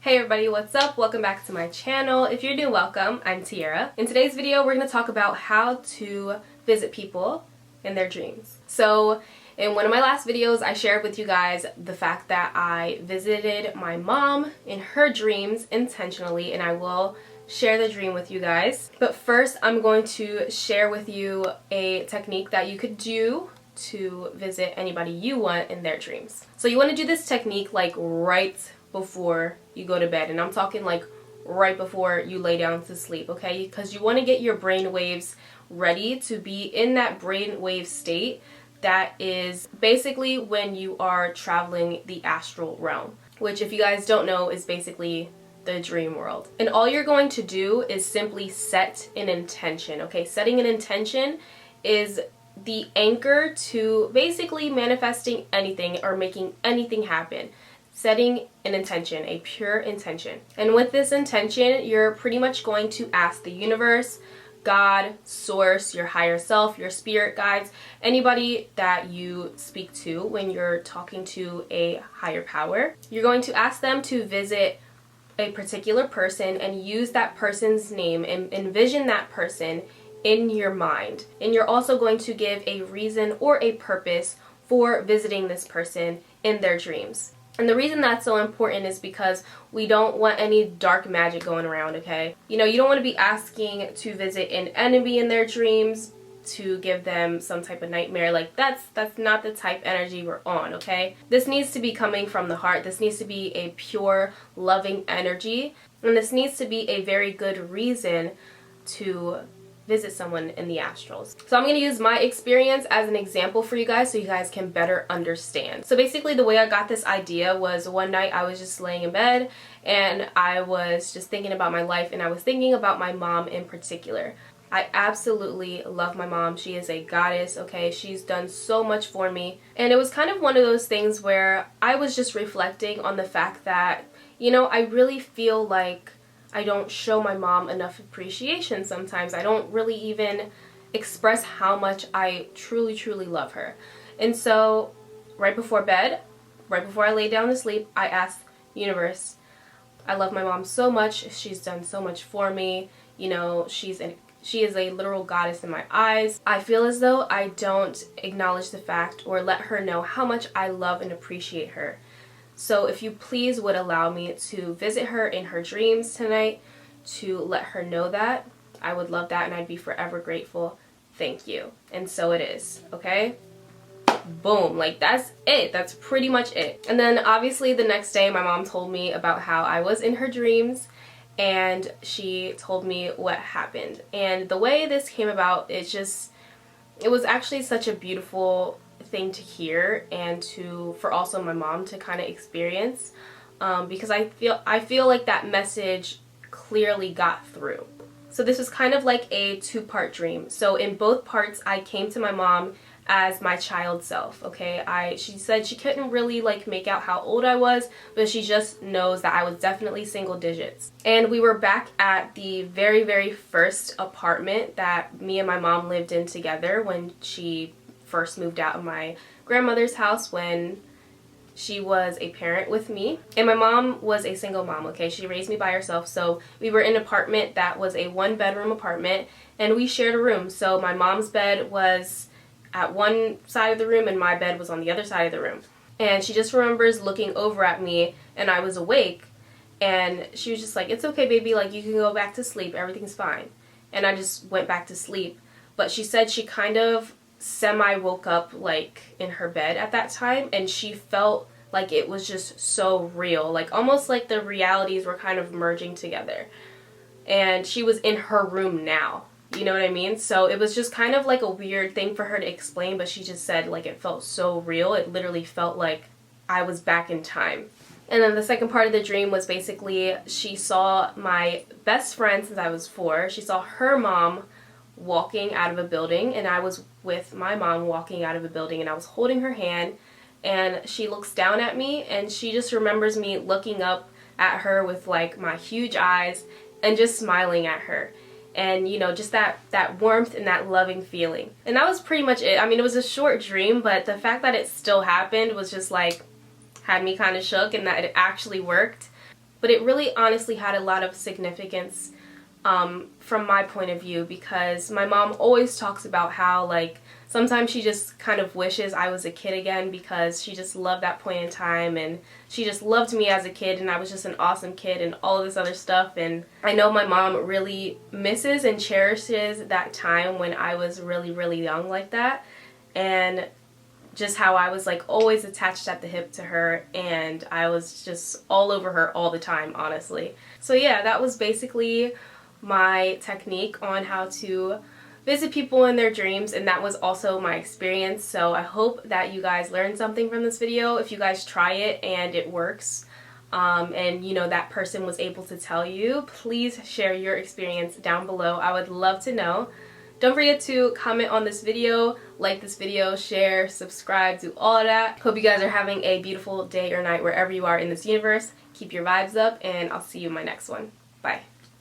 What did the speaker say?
Hey everybody, what's up? Welcome back to my channel. If you're new, welcome. I'm Tiara. In today's video, we're going to talk about how to visit people in their dreams. So in one of my last videos, I shared with you guys the fact that I visited my mom in her dreams intentionally, and I will share the dream with you guys. But first, I'm going to share with you a technique that you could do to visit anybody you want in their dreams. So you want to do this technique like right before you go to bed, and I'm talking like right before you lay down to sleep, okay? Because you want to get your brain waves ready to be in that brain wave state that is basically when you are traveling the astral realm, which, if you guys don't know, is basically the dream world. And all you're going to do is simply set an intention, okay? Setting an intention is the anchor to basically manifesting anything or making anything happen. Setting an intention, a pure intention. And with this intention, you're pretty much going to ask the universe, God, source, your higher self, your spirit guides, anybody that you speak to when you're talking to a higher power. You're going to ask them to visit a particular person and use that person's name and envision that person in your mind. And you're also going to give a reason or a purpose for visiting this person in their dreams. And the reason that's so important is because we don't want any dark magic going around, okay? You know, you don't want to be asking to visit an enemy in their dreams to give them some type of nightmare. Like, that's not the type energy we're on, okay? This needs to be coming from the heart. This needs to be a pure, loving energy. And this needs to be a very good reason to visit someone in the astrals. So I'm going to use my experience as an example for you guys so you guys can better understand. So basically the way I got this idea was one night I was just laying in bed and I was just thinking about my life, and I was thinking about my mom in particular. I absolutely love my mom. She is a goddess, okay? She's done so much for me. And it was kind of one of those things where I was just reflecting on the fact that, you know, I really feel like I don't show my mom enough appreciation sometimes. I don't really even express how much I truly, truly love her. And so right before bed, right before I lay down to sleep, I asked universe, I love my mom so much. She's done so much for me. You know, she is a literal goddess in my eyes. I feel as though I don't acknowledge the fact or let her know how much I love and appreciate her. So if you please would allow me to visit her in her dreams tonight, to let her know that, I would love that and I'd be forever grateful. Thank you. And so it is, okay? Boom. Like, that's it. That's pretty much it. And then obviously the next day my mom told me about how I was in her dreams, and she told me what happened. And the way this came about, it was actually such a beautiful thing to hear, and for also my mom to kind of experience, because I feel like that message clearly got through. So this was kind of like a two-part dream. So in both parts I came to my mom as my child self, okay? She said she couldn't really like make out how old I was, but she just knows that I was definitely single digits. And we were back at the very, very first apartment that me and my mom lived in together when she first moved out of my grandmother's house when she was a parent with me. And my mom was a single mom, okay? She raised me by herself. So we were in an apartment that was a one-bedroom apartment, and we shared a room. So my mom's bed was at one side of the room and my bed was on the other side of the room. And she just remembers looking over at me, and I was awake, and she was just like, "It's okay, baby, like you can go back to sleep, everything's fine." And I just went back to sleep. But she said she kind of semi woke up like in her bed at that time, and she felt like it was just so real, like almost like the realities were kind of merging together, and she was in her room now, you know what I mean? So it was just kind of like a weird thing for her to explain, but she just said like it felt so real. It literally felt like I was back in time. And then the second part of the dream was basically she saw my best friend since I was 4. She saw her mom walking out of a building, and I was with my mom walking out of a building, and I was holding her hand, and she looks down at me, and she just remembers me looking up at her with like my huge eyes and just smiling at her, and you know, just that warmth and that loving feeling. And that was pretty much it. I mean, it was a short dream, but the fact that it still happened was just like had me kind of shook, and that it actually worked. but it really honestly had a lot of significance from my point of view, because my mom always talks about how like sometimes she just kind of wishes I was a kid again, because she just loved that point in time and she just loved me as a kid and I was just an awesome kid and all of this other stuff. And I know my mom really misses and cherishes that time when I was really, really young like that, and just how I was like always attached at the hip to her and I was just all over her all the time, honestly. So yeah, that was basically my technique on how to visit people in their dreams, and that was also my experience. So I hope that you guys learned something from this video. If you guys try it and it works, and you know that person was able to tell you, please share your experience down below. I would love to know. Don't forget to comment on this video, like this video, share, subscribe, do all of that. Hope you guys are having a beautiful day or night wherever you are in this universe. Keep your vibes up and I'll see you in my next one. Bye.